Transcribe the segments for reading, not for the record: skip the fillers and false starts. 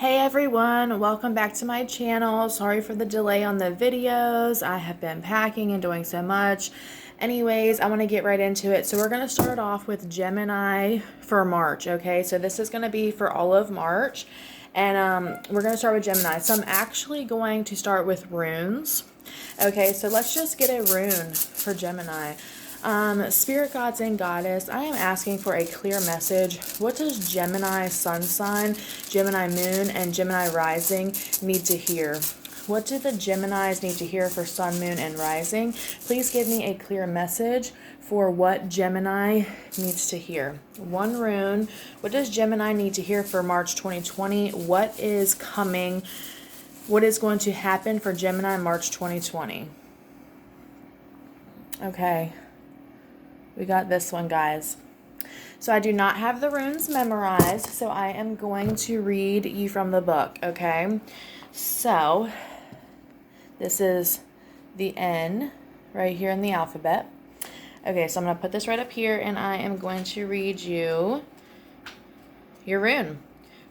Hey everyone, welcome back to my channel. Sorry for the delay on the videos. I have been packing and doing so much. Anyways, I want to get right into it. So we're going to start off with Gemini for March, okay? So this is going to be for all of March. And we're going to start with Gemini. So I'm actually going to start with runes. Okay, so let's just get a rune for Gemini. Spirit gods and goddess, I am asking for a clear message. What does Gemini sun sign, Gemini moon, and Gemini rising need to hear? What do the Geminis need to hear for sun, moon, and rising? Please give me a clear message for what Gemini needs to hear. One rune. What does Gemini need to hear for March 2020? What is coming? What is going to happen for Gemini March 2020? Okay. We got this one, guys. So I do not have the runes memorized, so I am going to read you from the book, okay? So this is the N right here in the alphabet. Okay, so I'm going to put this right up here, and I am going to read you your rune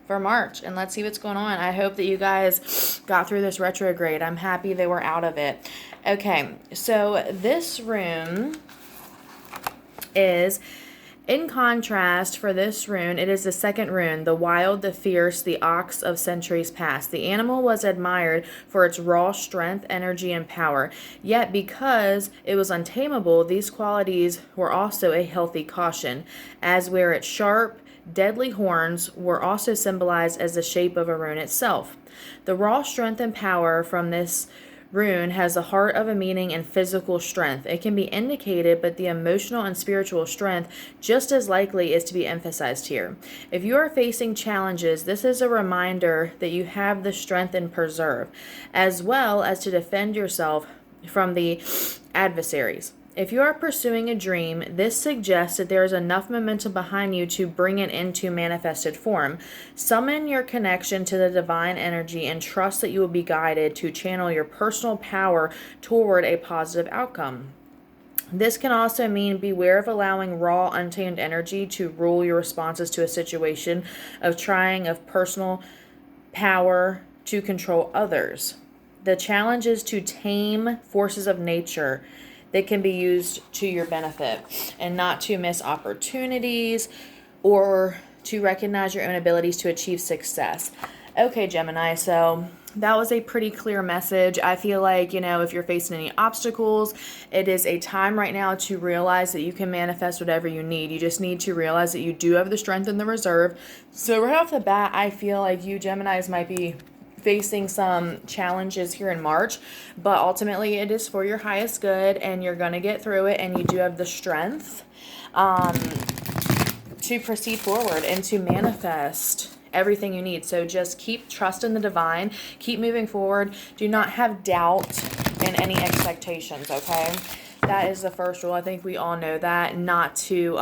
for March, and let's see what's going on. I hope that you guys got through this retrograde. I'm happy they were out of it. Okay, so this rune is, in contrast for this rune, it is the second rune, the wild, the fierce, the ox of centuries past. The animal was admired for its raw strength, energy, and power. Yet because it was untamable, these qualities were also a healthy caution, as where its sharp, deadly horns were also symbolized as the shape of a rune itself. The raw strength and power from this rune has the heart of a meaning and physical strength. It can be indicated, but the emotional and spiritual strength just as likely is to be emphasized here. If you are facing challenges, this is a reminder that you have the strength and preserve, as well as to defend yourself from the adversaries. If you are pursuing a dream, this suggests that there is enough momentum behind you to bring it into manifested form. Summon your connection to the divine energy and trust that you will be guided to channel your personal power toward a positive outcome. This can also mean beware of allowing raw, untamed energy to rule your responses to a situation of trying of personal power to control others. The challenge is to tame forces of nature that can be used to your benefit and not to miss opportunities or to recognize your own abilities to achieve success. Okay, Gemini, so that was a pretty clear message. I feel like, if you're facing any obstacles, it is a time right now to realize that you can manifest whatever you need. You just need to realize that you do have the strength and the reserve. So right off the bat, I feel like you Geminis might be facing some challenges here in March, but ultimately it is for your highest good and you're going to get through it, and you do have the strength to proceed forward and to manifest everything you need. So just keep trusting the divine, keep moving forward. Do not have doubt in any expectations, okay? That is the first rule. I think we all know that, not to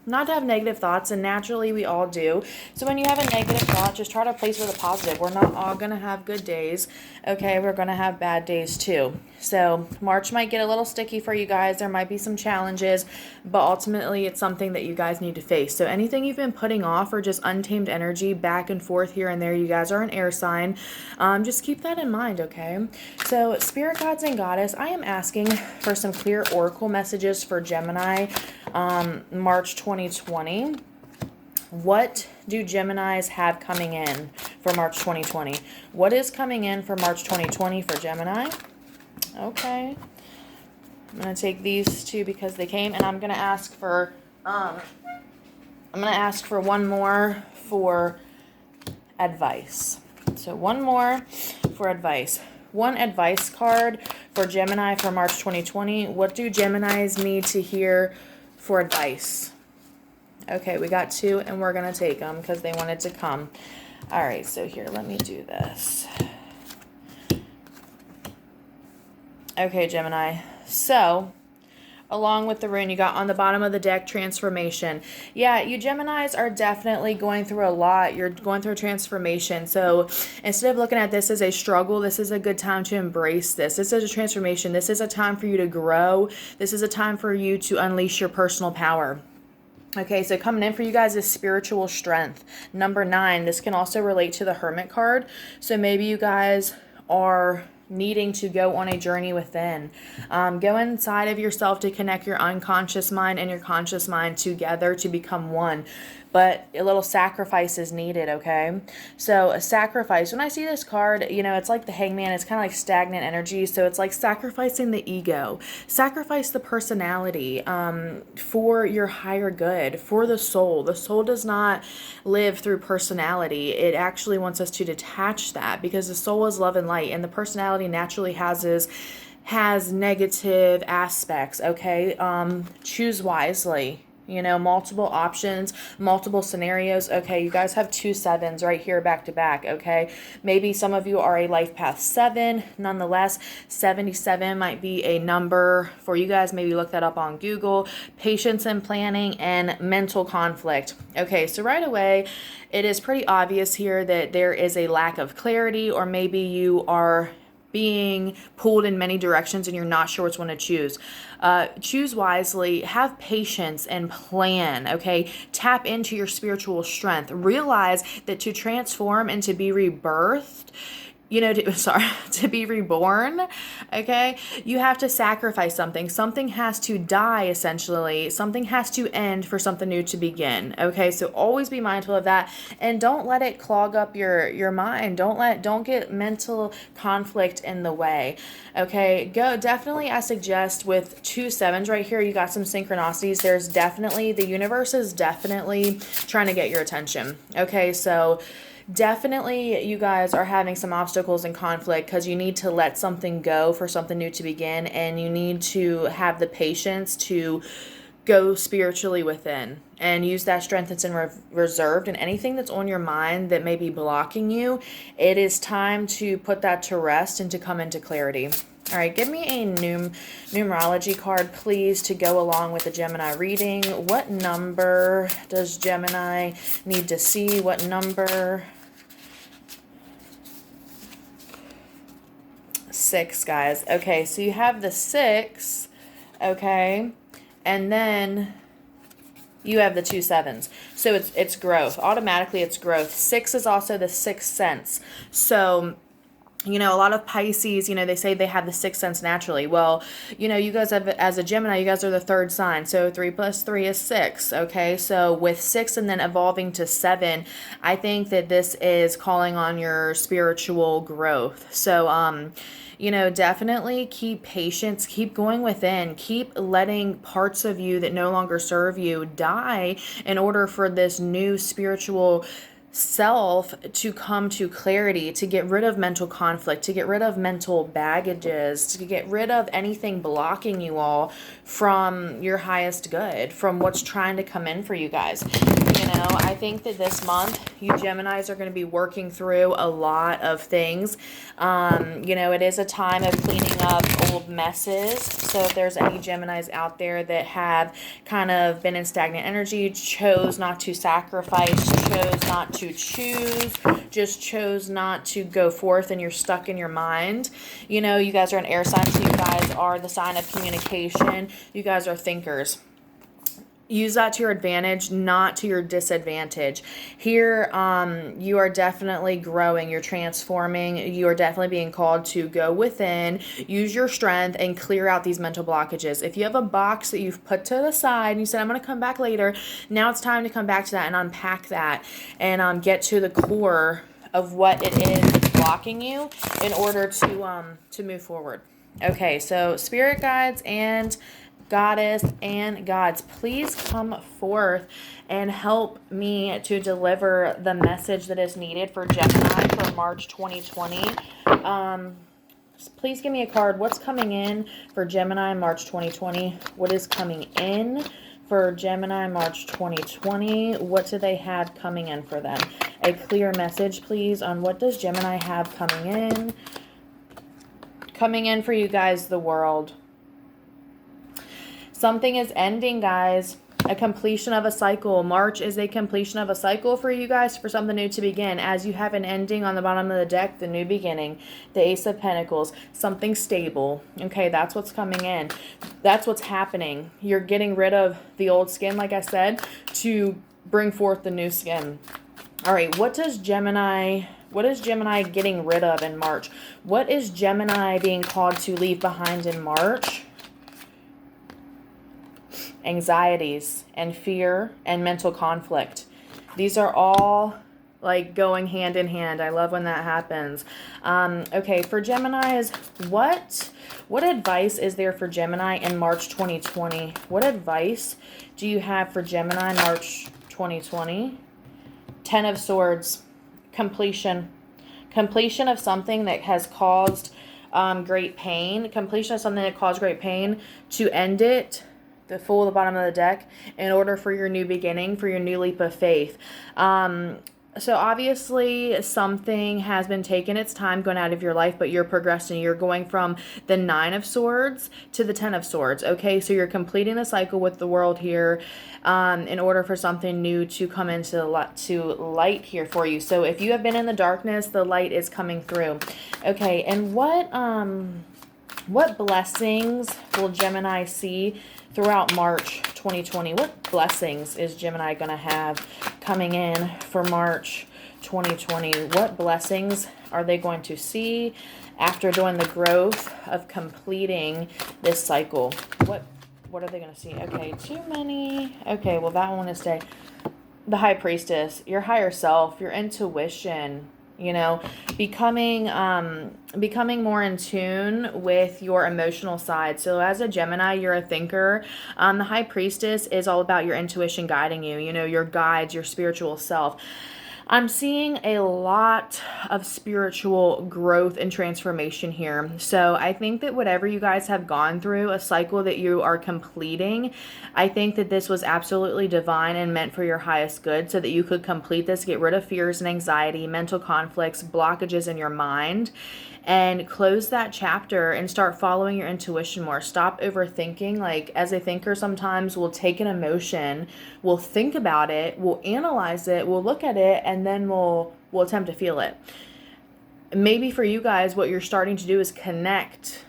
have negative thoughts, and naturally we all do. So when you have a negative thought, just try to place it with a positive. We're not all going to have good days, okay? We're going to have bad days too. So March might get a little sticky for you guys. There might be some challenges, but ultimately it's something that you guys need to face. So anything you've been putting off or just untamed energy back and forth here and there, you guys are an air sign. Just keep that in mind, okay? So spirit gods and goddess, I am asking for some clear oracle messages for Gemini March 2020. What do Geminis have coming in for March 2020? What is coming in for March 2020 for Gemini? Okay. I'm going to take these two because they came, and I'm going to ask for one more for advice. So one more for advice. One advice card for Gemini for March 2020. What do Geminis need to hear for advice? Okay, we got two, and we're going to take them because they wanted to come. All right, so here, let me do this. Okay, Gemini. So, along with the rune, you got on the bottom of the deck, transformation. Yeah, you Geminis are definitely going through a lot. You're going through a transformation. So instead of looking at this as a struggle, this is a good time to embrace this. This is a transformation. This is a time for you to grow. This is a time for you to unleash your personal power. Okay, so coming in for you guys is spiritual strength. Number 9, this can also relate to the Hermit card. So maybe you guys are needing to go on a journey within. Go inside of yourself to connect your unconscious mind and your conscious mind together to become one. But a little sacrifice is needed, okay? So a sacrifice, when I see this card, you know, it's like the Hangman. It's kind of like stagnant energy. So it's like sacrificing the ego. Sacrifice the personality for your higher good, for the soul. The soul does not live through personality. It actually wants us to detach that, because the soul is love and light, and the personality naturally has negative aspects, okay? Choose wisely. You know, multiple options, multiple scenarios. Okay, you guys have 2 7s right here back to back, okay? Maybe some of you are a life path 7. Nonetheless, 77 might be a number for you guys. Maybe look that up on Google. Patience and planning and mental conflict. Okay, so right away, it is pretty obvious here that there is a lack of clarity, or maybe you are being pulled in many directions and you're not sure which one to choose. Choose wisely, have patience and plan, okay? Tap into your spiritual strength. Realize that to transform and to be rebirthed, you know, to be reborn, okay, you have to sacrifice something. Something has to die, essentially. Something has to end for something new to begin, okay? So always be mindful of that, and don't let it clog up your mind. Don't get mental conflict in the way, okay? Definitely, I suggest with 2 7s right here, you got some synchronicities. There's definitely, the universe is definitely trying to get your attention, okay? So definitely you guys are having some obstacles and conflict because you need to let something go for something new to begin, and you need to have the patience to go spiritually within and use that strength that's in reserved, and anything that's on your mind that may be blocking you, it is time to put that to rest and to come into clarity. All right, give me a numerology card, please, to go along with the Gemini reading. What number does Gemini need to see? What number? 6, guys. Okay, so you have the 6, okay, and then you have the 2 7s. So it's growth. Automatically, it's growth. 6 is also the 6th sense. So, you know, a lot of Pisces, you know, they say they have the 6th sense naturally. Well, you know, you guys have, as a Gemini, you guys are the 3rd sign. So 3 plus 3 is 6. Okay. So with 6 and then evolving to 7, I think that this is calling on your spiritual growth. So, you know, definitely keep patience, keep going within, keep letting parts of you that no longer serve you die in order for this new spiritual self to come to clarity, to get rid of mental conflict, to get rid of mental baggages, to get rid of anything blocking you all from your highest good, from what's trying to come in for you guys. You know, I think that this month, you Geminis are going to be working through a lot of things. You know, it is a time of cleaning up old messes. So if there's any Geminis out there that have kind of been in stagnant energy, chose not to sacrifice, chose not to choose, just chose not to go forth, and you're stuck in your mind. You know, you guys are an air sign, so you guys are the sign of communication. You guys are thinkers. Use that to your advantage, not to your disadvantage. Here, you are definitely growing. You're transforming. You are definitely being called to go within, use your strength, and clear out these mental blockages. If you have a box that you've put to the side and you said, I'm going to come back later, now it's time to come back to that and unpack that and get to the core of what it is that's blocking you in order to move forward. Okay, so spirit guides and goddess and gods, please come forth and help me to deliver the message that is needed for Gemini for March 2020. Please give me a card. What's coming in for Gemini March 2020? What is coming in for Gemini March 2020? What do they have coming in for them? A clear message, please, on what does Gemini have coming in? Coming in for you guys, the world. Something is ending, guys. A completion of a cycle. March is a completion of a cycle for you guys, for something new to begin. As you have an ending on the bottom of the deck, the new beginning, the Ace of Pentacles, something stable. Okay, that's what's coming in. That's what's happening. You're getting rid of the old skin, like I said, to bring forth the new skin. All right, what is Gemini getting rid of in March? What is Gemini being called to leave behind in March? Anxieties and fear and mental conflict. These are all like going hand in hand. I love when that happens. Okay, for Geminis, what advice is there for Gemini in March 2020? What advice do you have for Gemini March 2020? 10 of Swords, completion. Completion of something that has caused great pain. Completion of something that caused great pain, to end it. The Fool at the bottom of the deck, in order for your new beginning, for your new leap of faith. So obviously something has been taking its time going out of your life, but you're progressing. You're going from the 9 of Swords to the 10 of Swords. Okay, so you're completing the cycle with the World here in order for something new to come into light here for you. So if you have been in the darkness, the light is coming through. Okay, and what blessings will Gemini see throughout March 2020? What blessings is Gemini going to have coming in for March 2020? What blessings are they going to see after doing the growth of completing this cycle? What are they going to see? Okay, too many. Okay, well, that one is the High Priestess, your higher self, your intuition, you know, becoming more in tune with your emotional side. So as a Gemini, you're a thinker. The High Priestess is all about your intuition guiding you, you know, your guides, your spiritual self. I'm seeing a lot of spiritual growth and transformation here. So I think that whatever you guys have gone through, a cycle that you are completing, I think that this was absolutely divine and meant for your highest good, so that you could complete this, get rid of fears and anxiety, mental conflicts, blockages in your mind, and close that chapter and start following your intuition more. Stop overthinking. Like, as a thinker, sometimes we'll take an emotion, we'll think about it, we'll analyze it, we'll look at it, and then we'll attempt to feel it. Maybe for you guys, what you're starting to do is connect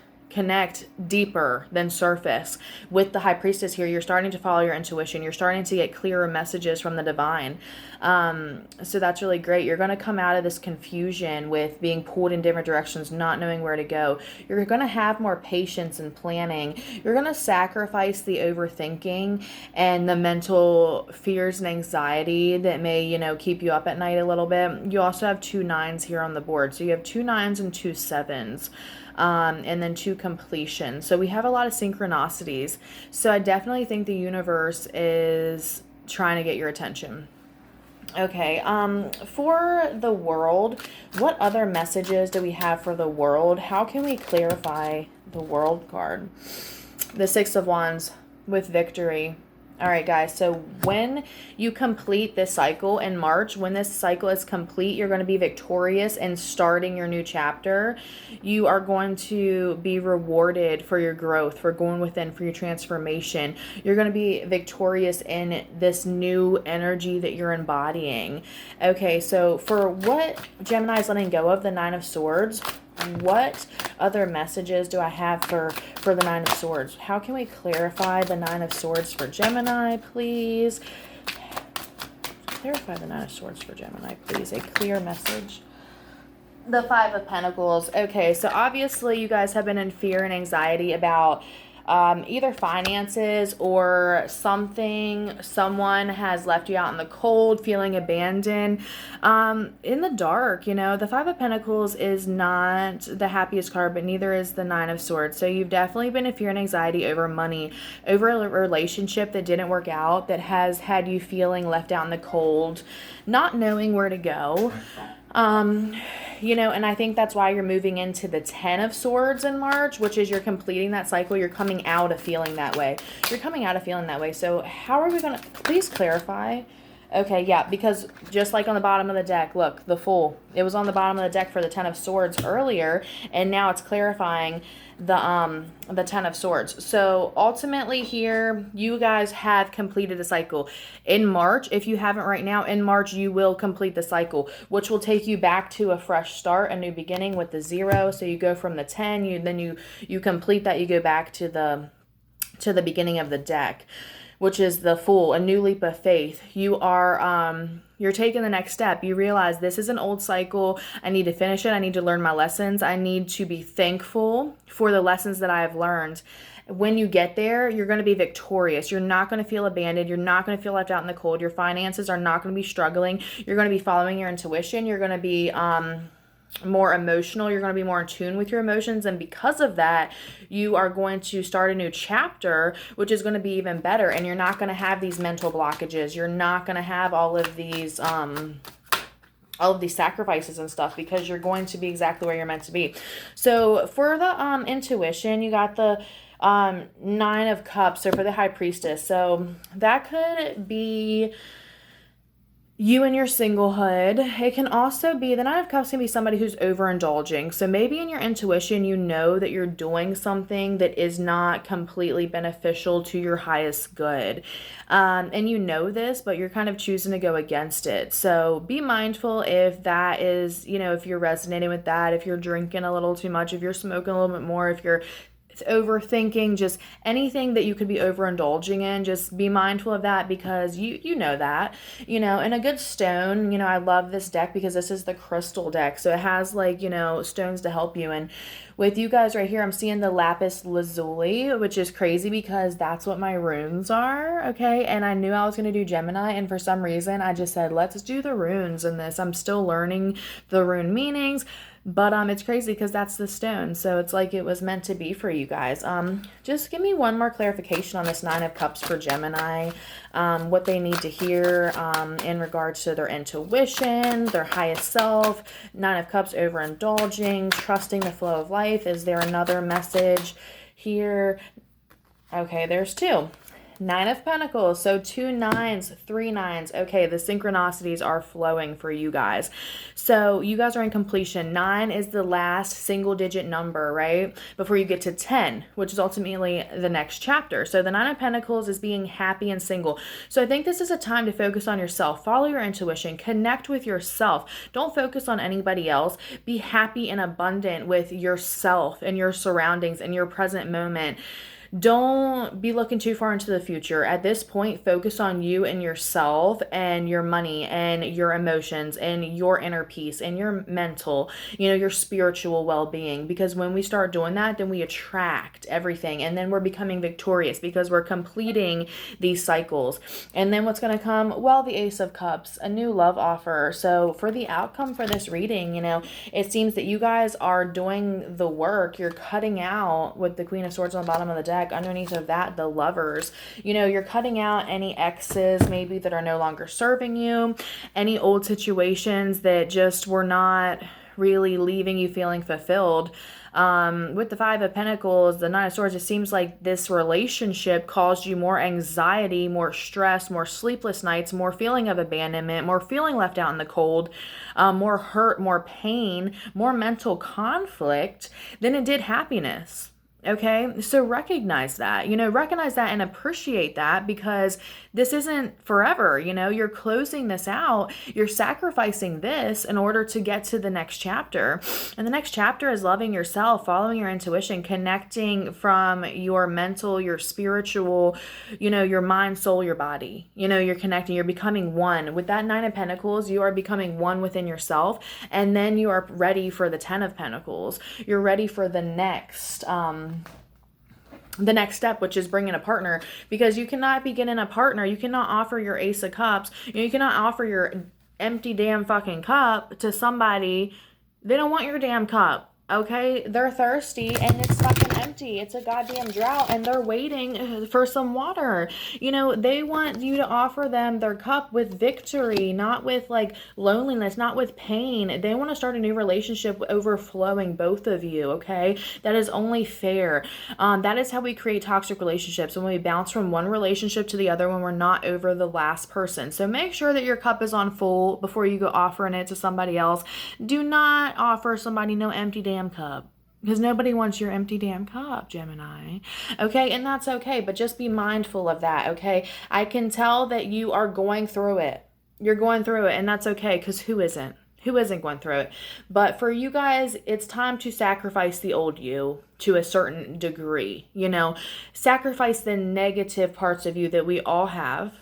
deeper than surface. With the High Priestess here, you're starting to follow your intuition. You're starting to get clearer messages from the divine. So that's really great. You're going to come out of this confusion with being pulled in different directions, not knowing where to go. You're going to have more patience and planning. You're going to sacrifice the overthinking and the mental fears and anxiety that may, you know, keep you up at night a little bit. You also have 2 9s here on the board. So you have 2 9s and 2 7s. And then 2 completions. So we have a lot of synchronicities. So I definitely think the universe is trying to get your attention. Okay, for the world, what other messages do we have for the world? How can we clarify the World card? The 6 of Wands with victory. All right, guys, so when you complete this cycle in March, when this cycle is complete, you're going to be victorious and starting your new chapter. You are going to be rewarded for your growth, for going within, for your transformation. You're going to be victorious in this new energy that you're embodying. Okay, so for what Gemini is letting go of, the 9 of Swords, what other messages do I have for the 9 of Swords? How can we clarify the 9 of Swords for Gemini, please? Clarify the 9 of Swords for Gemini, please. A clear message. The 5 of Pentacles. Okay, so obviously you guys have been in fear and anxiety about either finances or someone has left you out in the cold, feeling abandoned, in the dark. You know, the 5 of Pentacles is not the happiest card, but neither is the 9 of Swords. So you've definitely been in fear and anxiety over money, over a relationship that didn't work out, that has had you feeling left out in the cold, not knowing where to go. You know, and I think that's why you're moving into the 10 of Swords in March, which is you're completing that cycle. You're coming out of feeling that way. You're coming out of feeling that way. So how are we going to, please clarify Okay, yeah, because just like on the bottom of the deck, look, the Fool. It was on the bottom of the deck for the Ten of Swords earlier, and now it's clarifying the Ten of Swords. So ultimately here, you guys have completed a cycle. In March, if you haven't right now, in March you will complete the cycle, which will take you back to a fresh start, a new beginning with the 0. So you go from the 10, you complete that, you go back to the beginning of the deck, which is the Fool, a new leap of faith. You're taking the next step. You realize this is an old cycle. I need to finish it. I need to learn my lessons. I need to be thankful for the lessons that I have learned. When you get there, you're going to be victorious. You're not going to feel abandoned. You're not going to feel left out in the cold. Your finances are not going to be struggling. You're going to be following your intuition. You're going to be more emotional. You're going to be more in tune with your emotions, and because of that, you are going to start a new chapter, which is going to be even better. And you're not going to have these mental blockages. You're not going to have all of these sacrifices and stuff, because you're going to be exactly where you're meant to be. So for the intuition, you got the 9 of Cups. So for the High Priestess, so that could be you and your singlehood. It can also be, the Nine of Cups can be somebody who's overindulging. So maybe in your intuition, you know that you're doing something that is not completely beneficial to your highest good. And you know this, but you're kind of choosing to go against it. So be mindful if that is, if you're resonating with that, if you're drinking a little too much, if you're smoking a little bit more, if you're overthinking, just anything that you could be overindulging in, just be mindful of that, because you know that, and a good stone, I love this deck because this is the crystal deck. So it has stones to help you. And with you guys right here, I'm seeing the lapis lazuli, which is crazy because that's what my runes are. Okay. And I knew I was going to do Gemini, and for some reason I just said, let's do the runes in this. I'm still learning the rune meanings. But it's crazy because that's the stone. So it's like it was meant to be for you guys. Just give me one more clarification on this 9 of Cups for Gemini. What they need to hear in regards to their intuition, their highest self. 9 of Cups, overindulging, trusting the flow of life. Is there another message here? Okay, there's 2. 9 of Pentacles, so 2 9s, 3 9s. Okay, the synchronicities are flowing for you guys. So you guys are in completion. 9 is the last single digit number, right? Before you get to 10, which is ultimately the next chapter. So the 9 of Pentacles is being happy and single. So I think this is a time to focus on yourself. Follow your intuition. Connect with yourself. Don't focus on anybody else. Be happy and abundant with yourself and your surroundings and your present moment. Don't be looking too far into the future. At this point, focus on you and yourself and your money and your emotions and your inner peace and your mental, your spiritual well-being. Because when we start doing that, then we attract everything, and then we're becoming victorious because we're completing these cycles. And then what's going to come? Well, the Ace of Cups, a new love offer. So for the outcome for this reading, it seems that you guys are doing the work. You're cutting out with the Queen of Swords on the bottom of the deck. Underneath of that, the Lovers. You're cutting out any exes maybe that are no longer serving you, any old situations that just were not really leaving you feeling fulfilled. With the 5 of Pentacles, the 9 of Swords, it seems like this relationship caused you more anxiety, more stress, more sleepless nights, more feeling of abandonment, more feeling left out in the cold, more hurt, more pain, more mental conflict than it did happiness. Okay, so recognize that, recognize that and appreciate that, because this isn't forever. You're closing this out. You're sacrificing this in order to get to the next chapter. And the next chapter is loving yourself, following your intuition, connecting from your mental, your spiritual, your mind, soul, your body. You're connecting, you're becoming one. With that 9 of Pentacles, you are becoming one within yourself. And then you are ready for the 10 of Pentacles. You're ready for the next step, which is bringing a partner, because you cannot be getting a partner. You cannot offer your Ace of Cups. You cannot offer your empty damn fucking cup to somebody. They don't want your damn cup. Okay. They're thirsty, and it's fucking empty. It's a goddamn drought, and they're waiting for some water. You know, they want you to offer them their cup with victory, not with like loneliness, not with pain. They want to start a new relationship overflowing both of you, okay? That is only fair. That is how we create toxic relationships, when we bounce from one relationship to the other when we're not over the last person. So make sure that your cup is on full before you go offering it to somebody else. Do not offer somebody no empty damn cup, because nobody wants your empty damn cup, Gemini. Okay, and that's okay, but just be mindful of that, okay? I can tell that you are going through it. You're going through it, and that's okay, because who isn't? Who isn't going through it? But for you guys, it's time to sacrifice the old you to a certain degree, you know? Sacrifice the negative parts of you that we all have.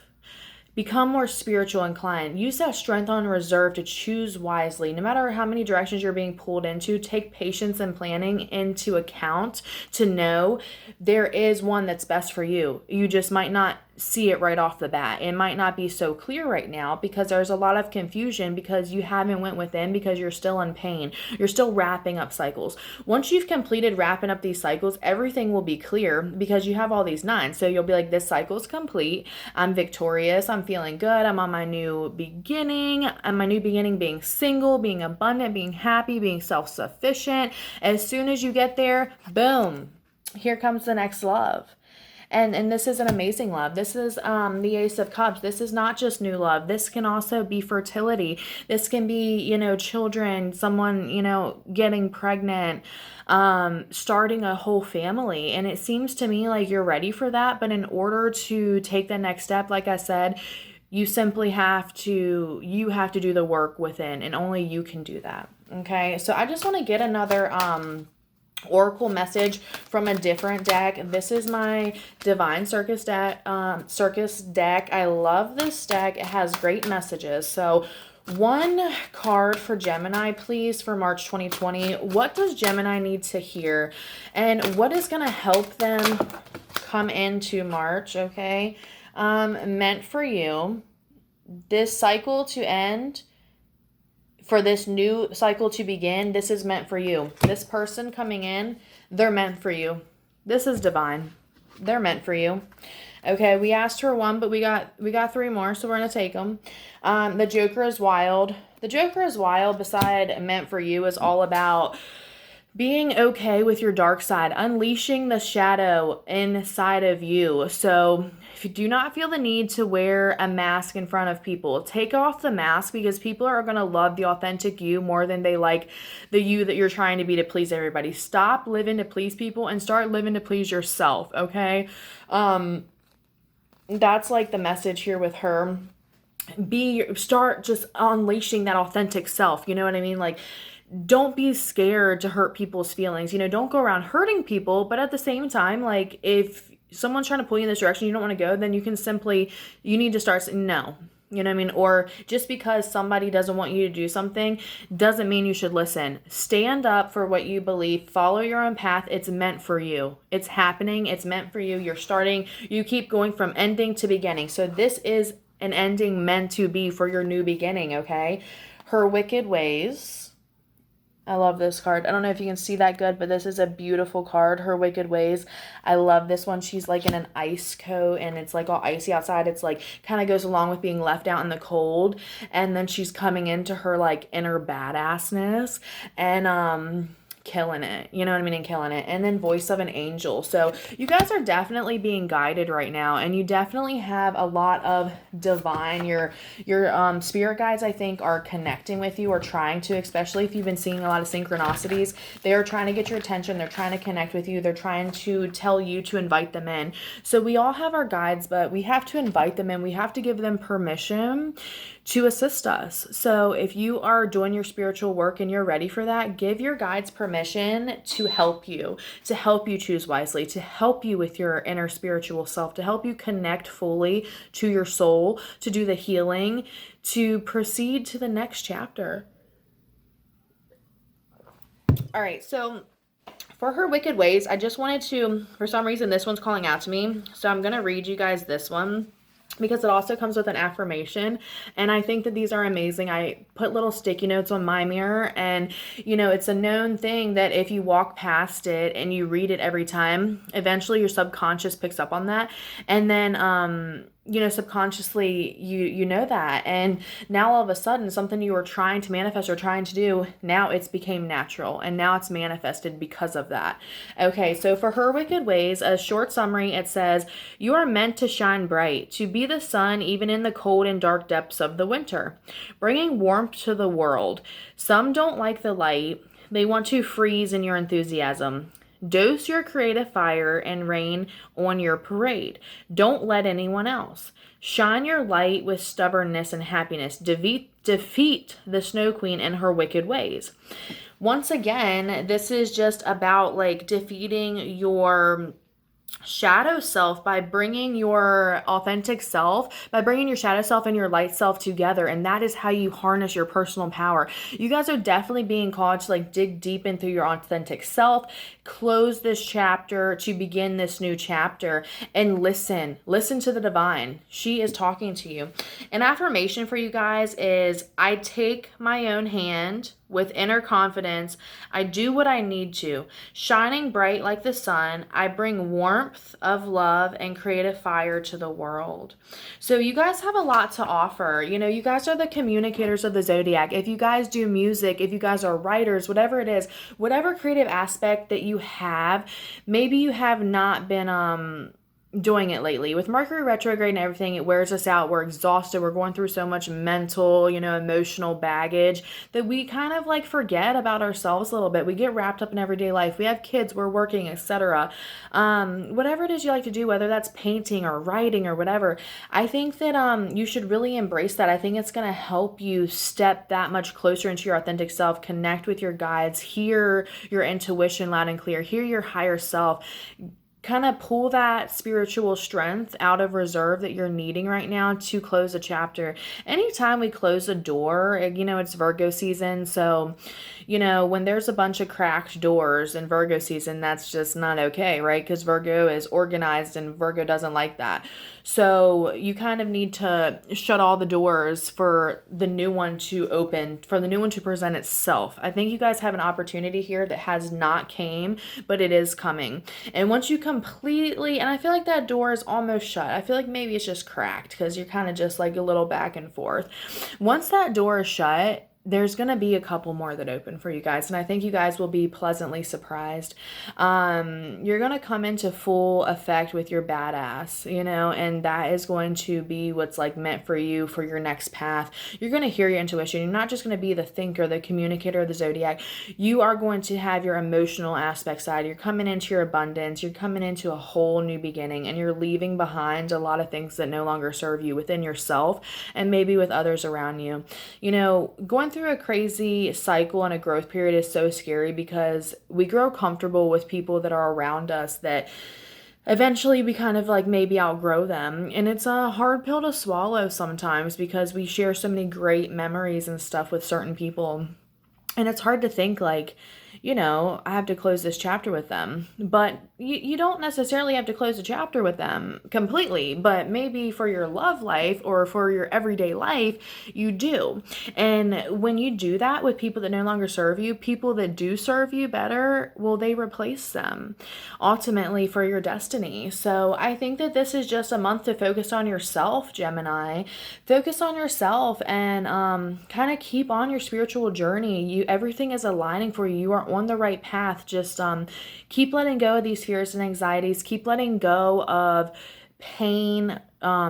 Become more spiritual inclined. Use that strength on reserve to choose wisely. No matter how many directions you're being pulled into, take patience and planning into account to know there is one that's best for you. You just might not see it right off the bat. It might not be so clear right now because there's a lot of confusion because you haven't went within, because you're still in pain. You're still wrapping up cycles. Once you've completed wrapping up these cycles, everything will be clear because you have all these nines. So you'll be like, this cycle's complete. I'm victorious. I'm feeling good. I'm on my new beginning. And my new beginning being single, being abundant, being happy, being self-sufficient. As soon as you get there, boom, here comes the next love. And this is an amazing love. This is the Ace of Cups. This is not just new love. This can also be fertility. This can be, you know, children, someone, you know, getting pregnant, starting a whole family. And it seems to me like you're ready for that. But in order to take the next step, like I said, you simply have to do the work within, and only you can do that. Okay. So I just want to get another, oracle message from a different deck. This is my Divine Circus deck. I love this deck. It has great messages. So one card for Gemini, please, for March 2020. What does Gemini need to hear? And what is going to help them come into March, okay? Meant for you. This cycle to end, for this new cycle to begin, this is meant for you. This person coming in, they're meant for you. This is divine. They're meant for you. Okay, we asked for one, but we got three more, so we're going to take them. The Joker is wild. The Joker is wild, beside meant for you, is all about being okay with your dark side, unleashing the shadow inside of you. So if you do not feel the need to wear a mask in front of people, take off the mask, because people are going to love the authentic you more than they like the you that you're trying to be to please everybody. Stop living to please people and start living to please yourself, okay? That's like the message here with her. Start just unleashing that authentic self, you know what I mean? Like, don't be scared to hurt people's feelings. You know, don't go around hurting people, but at the same time, like, if someone's trying to pull you in this direction you don't want to go, then you need to start saying no. You know what I mean? Or just because somebody doesn't want you to do something doesn't mean you should listen. Stand up for what you believe. Follow your own path. It's meant for you. It's happening. It's meant for you. You keep going from ending to beginning. So this is an ending meant to be for your new beginning, okay? Her wicked ways. I love this card. I don't know if you can see that good, but this is a beautiful card. Her wicked ways. I love this one. She's like in an ice coat and it's like all icy outside. It's like kind of goes along with being left out in the cold. And then she's coming into her like inner badassness and killing it. You know what I mean? And killing it. And then voice of an angel. So you guys are definitely being guided right now, and you definitely have a lot of divine. Your spirit guides, I think, are connecting with you, or trying to, especially if you've been seeing a lot of synchronicities. They are trying to get your attention. They're trying to connect with you. They're trying to tell you to invite them in. So we all have our guides, but we have to invite them in. We have to give them permission to assist us. So if you are doing your spiritual work and you're ready for that, give your guides permission to help you choose wisely, to help you with your inner spiritual self, to help you connect fully to your soul, to do the healing, to proceed to the next chapter. All right, so for her wicked ways, I just wanted to, for some reason, this one's calling out to me. So I'm going to read you guys this one. because it also comes with an affirmation. And I think that these are amazing. I put little sticky notes on my mirror, and it's a known thing that if you walk past it and you read it every time, eventually your subconscious picks up on that. And then subconsciously you know that, and now all of a sudden something you were trying to manifest or trying to do, now it's became natural, and now it's manifested because of that. Okay, so for her wicked ways, a short summary, it says, you are meant to shine bright, to be the sun even in the cold and dark depths of the winter, bringing warmth to the world. Some don't like the light. They want to freeze in your enthusiasm. Dose your creative fire and rain on your parade. Don't let anyone else. Shine your light with stubbornness and happiness. Defeat the Snow Queen and her wicked ways. Once again, this is just about like defeating your shadow self by bringing your authentic self, by bringing your shadow self and your light self together. And that is how you harness your personal power. You guys are definitely being called to like dig deep into your authentic self, close this chapter to begin this new chapter, and listen to the divine. She is talking to you. An affirmation for you guys is, I take my own hand with inner confidence. I do what I need to. Shining bright like the sun, I bring warmth of love and creative fire to the world. So you guys have a lot to offer. You guys are the communicators of the zodiac. If you guys do music, if you guys are writers, whatever it is, whatever creative aspect that you have, maybe you have not been doing it lately. With Mercury retrograde and everything, it wears us out. We're exhausted. We're going through so much mental, emotional baggage that we kind of like forget about ourselves a little bit. We get wrapped up in everyday life. We have kids, we're working, etc. Whatever it is you like to do, whether that's painting or writing or whatever, I think that you should really embrace that. I think it's going to help you step that much closer into your authentic self, connect with your guides, hear your intuition loud and clear, hear your higher self, kind of pull that spiritual strength out of reserve that you're needing right now to close a chapter. Anytime we close a door, it's Virgo season. So, when there's a bunch of cracked doors in Virgo season, that's just not okay, right? Because Virgo is organized and Virgo doesn't like that. So you kind of need to shut all the doors for the new one to open, for the new one to present itself. I think you guys have an opportunity here that has not came, but it is coming. And once you completely, and I feel like that door is almost shut. I feel like maybe it's just cracked because you're kind of just like a little back and forth. Once that door is shut, there's going to be a couple more that open for you guys. And I think you guys will be pleasantly surprised. You're going to come into full effect with your badass, and that is going to be what's like meant for you for your next path. You're going to hear your intuition. You're not just going to be the thinker, the communicator of the zodiac. You are going to have your emotional aspect side. You're coming into your abundance. You're coming into a whole new beginning, and you're leaving behind a lot of things that no longer serve you within yourself and maybe with others around you. Going through a crazy cycle and a growth period is so scary because we grow comfortable with people that are around us that eventually we kind of like maybe outgrow them. And it's a hard pill to swallow sometimes because we share so many great memories and stuff with certain people. And it's hard to think like, I have to close this chapter with them. But you don't necessarily have to close a chapter with them completely, but maybe for your love life or for your everyday life, you do. And when you do that with people that no longer serve you, people that do serve you better, well, they replace them ultimately for your destiny. So I think that this is just a month to focus on yourself, Gemini. Focus on yourself and kind of keep on your spiritual journey. Everything is aligning for you. You are on the right path. Just keep letting go of these fears and anxieties. Keep letting go of pain,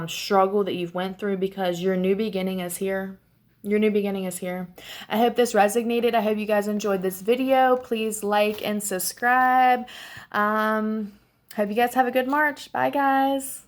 struggle that you've went through, because your new beginning is here. Your new beginning is here. I hope this resonated. I hope you guys enjoyed this video. Please like and subscribe. Hope you guys have a good March. Bye, guys.